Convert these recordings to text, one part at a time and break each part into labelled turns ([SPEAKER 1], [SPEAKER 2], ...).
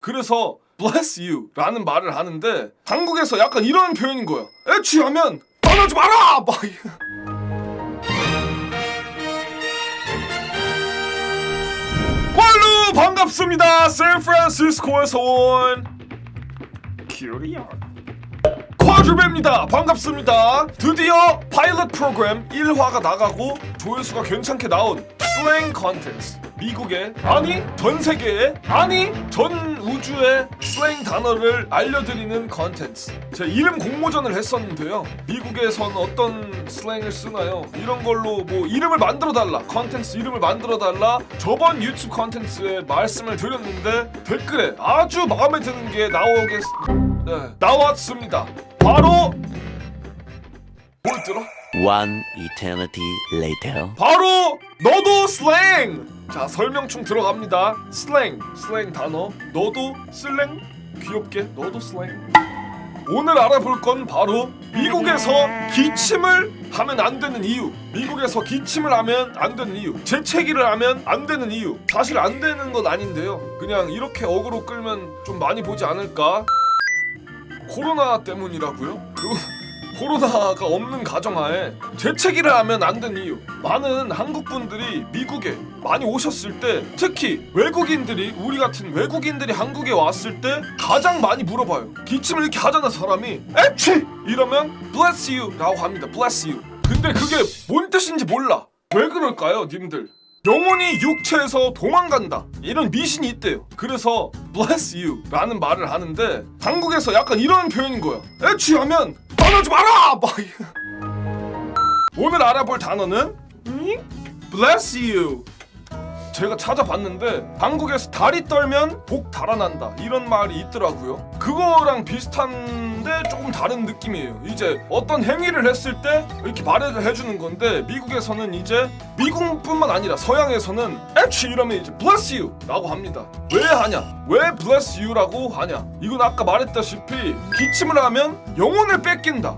[SPEAKER 1] 그래서 bless you 라는 말을 하는데 한국에서 약간 이런 표현인 거야. 애취하면 떠나지 마라! 막 꽐루 반갑습니다. 샌프란시스코에서 온 큐리언 쿼드루베입니다. 반갑습니다. 드디어 파일럿 프로그램 1화가 나가고 조회수가 괜찮게 나온 슬랭 컨텐츠, 미국의 아니 전 세계의 아니 전 우주의 슬랭 단어를 알려드리는 컨텐츠. 제 이름 공모전을 했었는데요. 미국에선 어떤 슬랭을 쓰나요? 이런 걸로 뭐 이름을 만들어달라, 컨텐츠 이름을 만들어달라, 저번 유튜브 컨텐츠에 말씀을 드렸는데 댓글에 아주 마음에 드는 게 나왔습니다. 바로 뭘 들어?
[SPEAKER 2] One eternity later.
[SPEAKER 1] 바로 너도 슬랭! 자, 설명충 들어갑니다. 슬랭 단어. 너도 슬랭? 귀엽게 너도 슬랭. 오늘 알아볼 건 바로 미국에서 기침을 하면 안 되는 이유, 미국에서 기침을 하면 안 되는 이유, 재채기를 하면 안 되는 이유. 사실 안 되는 건 아닌데요, 그냥 이렇게 어그로 끌면 좀 많이 보지 않을까. 코로나 때문이라고요? 코로나가 없는 가정하에 재채기를 하면 안 되는 이유. 많은 한국 분들이 미국에 많이 오셨을 때, 특히 외국인들이, 우리 같은 외국인들이 한국에 왔을 때 가장 많이 물어봐요. 기침을 이렇게 하잖아 사람이. 애취! 이러면 bless you 라고 합니다. bless you. 근데 그게 뭔 뜻인지 몰라. 왜 그럴까요 님들? 영혼이 육체에서 도망간다, 이런 미신이 있대요. 그래서 bless you 라는 말을 하는데 한국에서 약간 이런 표현인 거야. 애취하면 떠나지 마라! 막 오늘 알아볼 단어는 bless you. 제가 찾아봤는데 한국에서 다리 떨면 복 달아난다, 이런 말이 있더라고요. 그거랑 비슷한데 조금 다른 느낌이에요. 이제 어떤 행위를 했을 때 이렇게 말해주는 건데, 미국에서는 이제, 미국뿐만 아니라 서양에서는 애취 이러면 이제 bless you 라고 합니다. 왜 하냐? 왜 bless you 라고 하냐? 이건 아까 말했다시피 기침을 하면 영혼을 뺏긴다,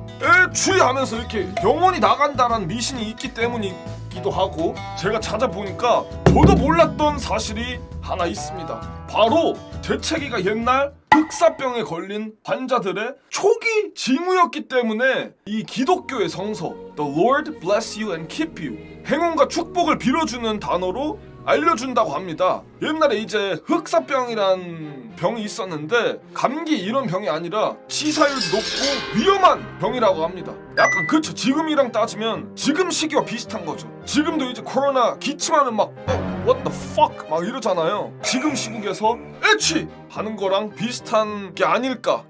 [SPEAKER 1] 애취 하면서 이렇게 영혼이 나간다라는 미신이 있기 때문이기도 하고, 제가 찾아보니까 저도 몰랐던 사실이 하나 있습니다. 바로 재채기가 옛날 흑사병에 걸린 환자들의 초기 징후였기 때문에 이 기독교의 성서 The Lord bless you and keep you, 행운과 축복을 빌어주는 단어로 알려준다고 합니다. 옛날에 이제 흑사병이란 병이 있었는데 감기 이런 병이 아니라 치사율도 높고 위험한 병이라고 합니다. 약간 그쵸, 지금이랑 따지면 지금 시기와 비슷한 거죠. 지금도 이제 코로나 기침하면 막 what the fuck 막 이러잖아요. 지금 시국에서 애취 하는 거랑 비슷한 게 아닐까.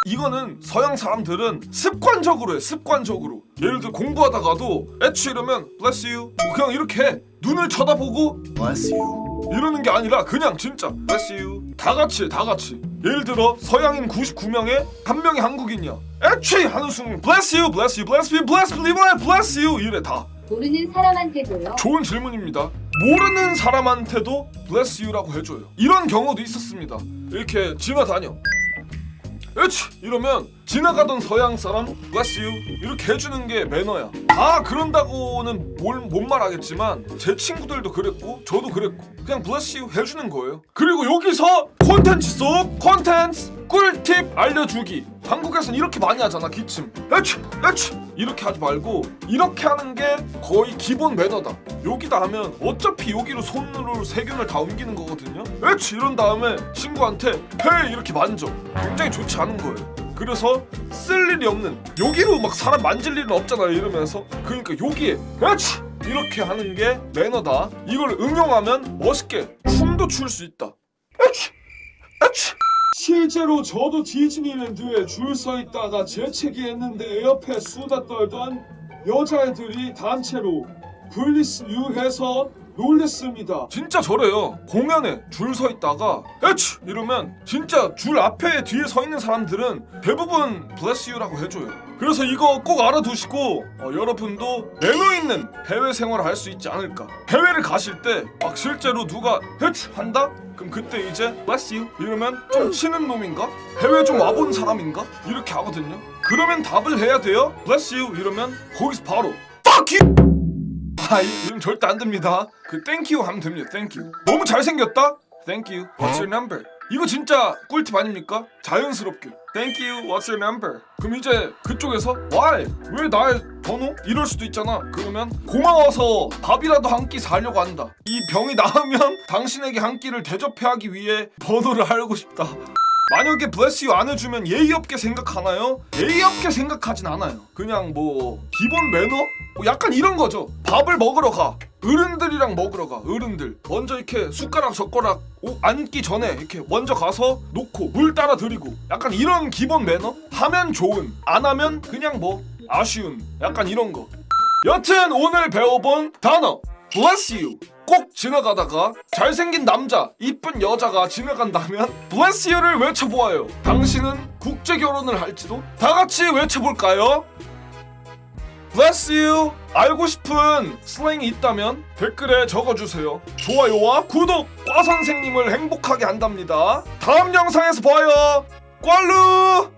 [SPEAKER 1] 이거는 서양 사람들은 습관적으로 해, 습관적으로. 예를 들어 공부하다가도 애취 이러면 bless you, 뭐 그냥 이렇게 해. 눈을 쳐다보고 bless you 이러는 게 아니라 그냥 진짜 bless you. 다 같이. 예를 들어 서양인 99명에 한 명이 한국인이야. 애취 하는 순간 bless you, bless you, bless you, bless you, bless you 이래. 다
[SPEAKER 3] 모르는 사람한테도요?
[SPEAKER 1] 좋은 질문입니다. 모르는 사람한테도 bless you라고 해줘요. 이런 경우도 있었습니다. 이렇게 지나다녀, 애취 이러면 지나가던 서양 사람 bless you 이렇게 해주는 게 매너야. 다 그런다고는 못 말하겠지만 제 친구들도 그랬고 저도 그랬고 그냥 bless you 해주는 거예요. 그리고 여기서 콘텐츠 속 콘텐츠 꿀팁 알려주기. 한국에서는 이렇게 많이 하잖아, 기침. 애취 이렇게 하지 말고 이렇게 하는 게 거의 기본 매너다. 여기다 하면 어차피 여기로 손으로 세균을 다 옮기는 거거든요. 애취 이런 다음에 친구한테 헤이 이렇게 만져. 굉장히 좋지 않은 거예요. 그래서 쓸 일이 없는, 여기로 막 사람 만질 일은 없잖아요 이러면서. 그러니까 여기에 애취 이렇게 하는 게 매너다. 이걸 응용하면 멋있게 춤도 출 수 있다. 애취. 실제로 저도 디즈니랜드에 줄 서 있다가 재채기 했는데 옆에 수다 떨던 여자애들이 단체로 블리스 유 해서 놀랬습니다. 진짜 저래요. 공연에 줄 서 있다가 애취 이러면 진짜 줄 앞에 뒤에 서 있는 사람들은 대부분 bless you라고 해줘요. 그래서 이거 꼭 알아두시고 여러분도 매너 있는 해외 생활을 할 수 있지 않을까. 해외를 가실 때 막 실제로 누가 애취 한다? 그럼 그때 이제 bless you 이러면 좀 치는 놈인가? 해외 좀 와본 사람인가? 이렇게 하거든요. 그러면 답을 해야 돼요. bless you 이러면 거기서 바로 fuck you! 이름 절대 안 됩니다. 그 thank you 하면 됩니다. thank you. 너무 잘생겼다? thank you. What's your number? 이거 진짜 꿀팁 아닙니까? 자연스럽게 Thank you, what's your number? 그럼 이제 그쪽에서 Why? 왜 나의 번호? 이럴 수도 있잖아. 그러면 고마워서 밥이라도 한 끼 사려고 한다. 이 병이 나으면 당신에게 한 끼를 대접해 하기 위해 번호를 알고 싶다. 만약에 bless you 안 해주면 예의 없게 생각하나요? 예의 없게 생각하진 않아요. 그냥 뭐 기본 매너? 뭐 약간 이런 거죠. 밥을 먹으러 가. 어른들이랑 먹으러 가. 어른들 먼저 이렇게 숟가락 젓가락 앉기 전에 이렇게 먼저 가서 놓고 물 따라 드리고 약간 이런 기본 매너? 하면 좋은, 안 하면 그냥 뭐 아쉬운 약간 이런 거. 여튼 오늘 배워본 단어 bless you. 꼭 지나가다가 잘생긴 남자, 이쁜 여자가 지나간다면 bless you를 외쳐보아요. 당신은 국제 결혼을 할지도 다 같이 외쳐볼까요? bless you. 알고 싶은 슬랭이 있다면 댓글에 적어주세요. 좋아요와 구독 과 선생님을 행복하게 한답니다. 다음 영상에서 봐요. 꽈루.